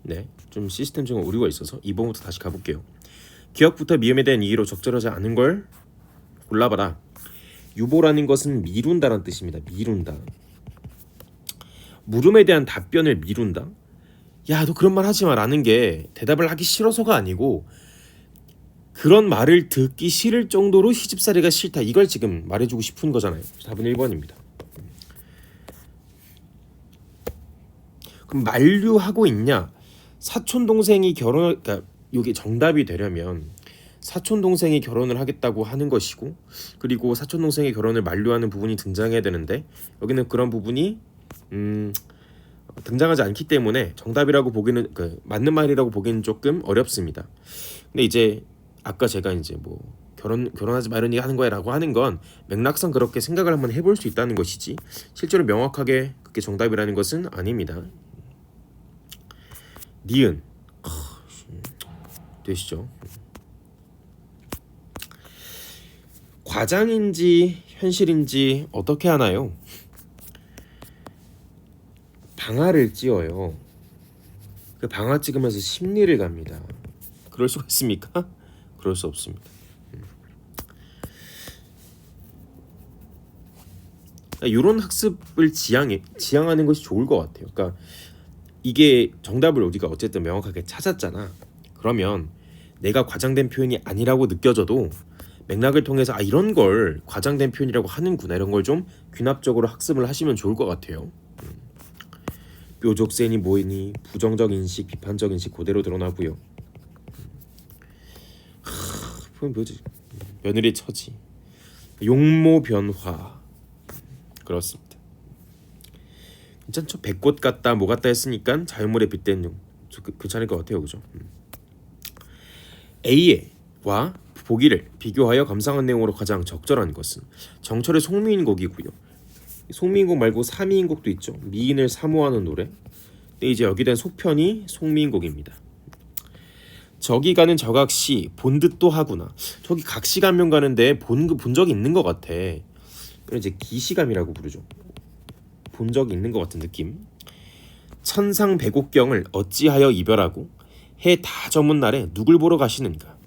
네, 좀 시스템 중 오류가 있어서 2번부터 다시 가볼게요. 기억부터 미음에 대한 이의로 적절하지 않은 걸 골라봐라. 유보라는 것은 미룬다라는 뜻입니다. 미룬다. 물음에 대한 답변을 미룬다. 야, 너 그런 말 하지 마라는 게 대답을 하기 싫어서가 아니고 그런 말을 듣기 싫을 정도로 시집살이가 싫다. 이걸 지금 말해주고 싶은 거잖아요. 답은 1번입니다. 그럼 만류하고 있냐? 사촌 동생이 그러니까 이게 정답이 되려면 사촌 동생이 결혼을 하겠다고 하는 것이고, 그리고 사촌 동생의 결혼을 만류하는 부분이 등장해야 되는데 여기는 그런 부분이 등장하지 않기 때문에 정답이라고 보기는 맞는 말이라고 보기는 조금 어렵습니다. 근데 이제 아까 제가 이제 뭐 결혼하지 마련이 하는 거야라고 하는 건 맥락상 그렇게 생각을 한번 해볼 수 있다는 것이지 실제로 명확하게 그게 정답이라는 것은 아닙니다. 니은 되시죠? 과장인지 현실인지 어떻게 하나요? 방아를 찧어요. 그 방아 찍으면서 심리를 갑니다. 그럴 수가 있습니까? 그럴 수 없습니다. 이런 학습을 지향하는 것이 좋을 것 같아요. 그러니까 이게 정답을 우리가 어쨌든 명확하게 찾았잖아. 그러면 내가 과장된 표현이 아니라고 느껴져도 맥락을 통해서 이런 걸 과장된 표현이라고 하는구나, 이런 걸 좀 귀납적으로 학습을 하시면 좋을 것 같아요. 뾰족세니 뭐니 부정적 인식, 비판적 인식 그대로 드러나고요. 뭐지? 며느리 처지, 용모 변화. 그렇습니다. 괜찮죠? 백꽃 같다 뭐 같다 했으니까 자연물에 빗댄 용. 괜찮을 것 같아요, 그죠? A와 보기를 비교하여 감상한 내용으로 가장 적절한 것은 정철의 송미인곡이고요. 송미인곡 말고 사미인곡도 있죠. 미인을 사모하는 노래. 근데 이제 여기 된 속편이 송미인곡입니다. 저기 가는 저각시 본 듯도 하구나. 저기 각시 가면 가는데 본 적이 있는 것 같아. 이제 기시감이라고 부르죠. 본 적이 있는 것 같은 느낌. 천상 백옥경을 어찌하여 이별하고 해 다 저문 날에 누굴 보러 가시는가.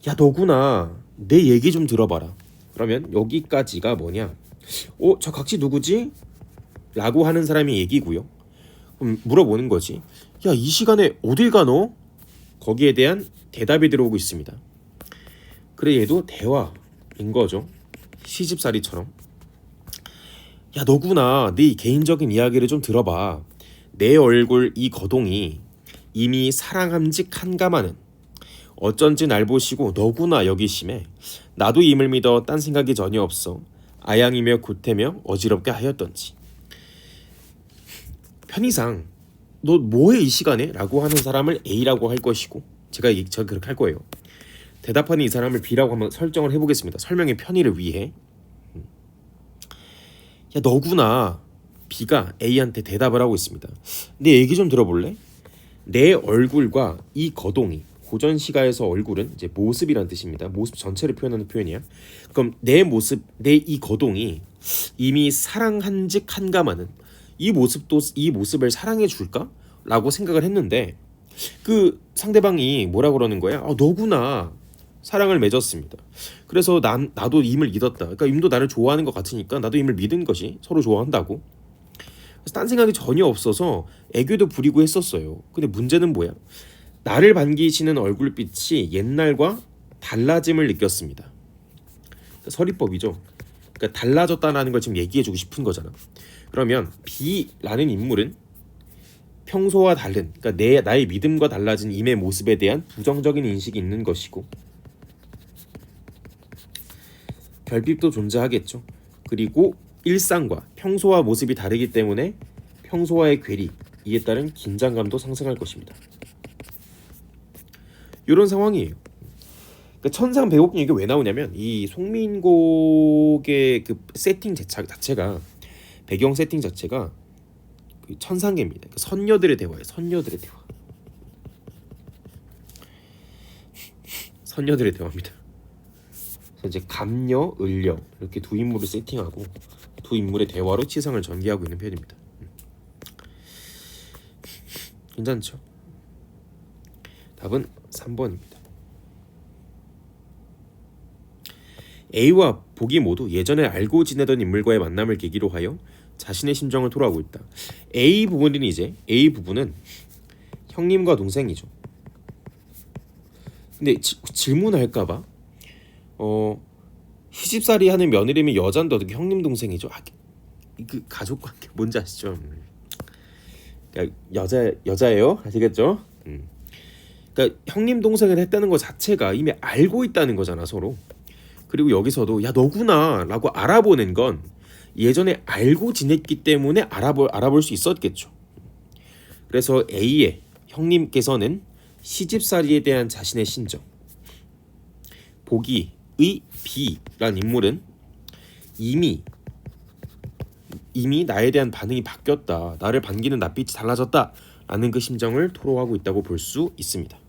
야, 너구나. 내 얘기 좀 들어봐라. 그러면 여기까지가 뭐냐? 저 각시 누구지? 라고 하는 사람이 얘기고요. 그럼 물어보는 거지. 야, 이 시간에 어딜 가 너? 거기에 대한 대답이 들어오고 있습니다. 그래, 얘도 대화인 거죠. 시집살이처럼. 야, 너구나. 네 개인적인 이야기를 좀 들어봐. 내 얼굴 이 거동이 이미 사랑함직 한가마는 어쩐지 날 보시고 너구나 여기심에 나도 임을 믿어 딴 생각이 전혀 없어 아양이며 구태며 어지럽게 하였던지. 편의상 너 뭐해 이 시간에? 라고 하는 사람을 A라고 할 것이고 제가 그렇게 할 거예요. 대답하는 이 사람을 B라고 한번 설정을 해보겠습니다. 설명의 편의를 위해. 야, 너구나. B가 A한테 대답을 하고 있습니다. 내 얘기 좀 들어볼래? 내 얼굴과 이 거동이, 고전 시가에서 얼굴은 이제 모습이란 뜻입니다. 모습 전체를 표현하는 표현이야. 그럼 내 모습, 내 이 거동이 이미 사랑한즉 한가마는 이 모습을 사랑해 줄까? 라고 생각을 했는데 그 상대방이 뭐라 그러는 거야? 너구나. 사랑을 맺었습니다. 그래서 나도 임을 믿었다. 그러니까 임도 나를 좋아하는 것 같으니까 나도 임을 믿은 것이 서로 좋아한다고. 그래서 딴 생각이 전혀 없어서 애교도 부리고 했었어요. 근데 문제는 뭐야? 나를 반기시는 얼굴빛이 옛날과 달라짐을 느꼈습니다. 그러니까 서리법이죠. 그러니까 달라졌다는 걸 지금 얘기해주고 싶은 거잖아. 그러면 B라는 인물은 평소와 다른, 그러니까 나의 믿음과 달라진 임의 모습에 대한 부정적인 인식이 있는 것이고 결핍도 존재하겠죠. 그리고 일상과 평소와 모습이 다르기 때문에 평소와의 괴리, 이에 따른 긴장감도 상승할 것입니다. 이런 상황이에요. 그러니까 천상 백옥경 이게 왜 나오냐면 이 송민곡의 그 세팅 자체가 배경 세팅 자체가 그 천상계입니다. 그러니까 선녀들의 대화예요. 선녀들의 대화. 선녀들의 대화입니다. 그래서 이제 감녀, 을녀 이렇게 두 인물을 세팅하고 두 인물의 대화로 치상을 전개하고 있는 편입니다. 괜찮죠? 답은 3번입니다. A와 복이 모두 예전에 알고 지내던 인물과의 만남을 계기로 하여 자신의 심정을 토로하고 있다. A 부분은 형님과 동생이죠. 근데 질문할까봐 시집살이 하는 며느리면 여잔데 어떻게 형님 동생이죠? 그 가족 관계 뭔지 아시죠? 그러니까 여자예요, 아시겠죠? 그러니까 형님 동생을 했다는 것 자체가 이미 알고 있다는 거잖아 서로. 그리고 여기서도 야 너구나라고 알아보는 건 예전에 알고 지냈기 때문에 알아볼 수 있었겠죠. 그래서 A의 형님께서는 시집살이에 대한 자신의 신정, 보기의 B란 인물은 이미 나에 대한 반응이 바뀌었다, 나를 반기는 낯빛이 달라졌다 라는 그 심정을 토로하고 있다고 볼 수 있습니다.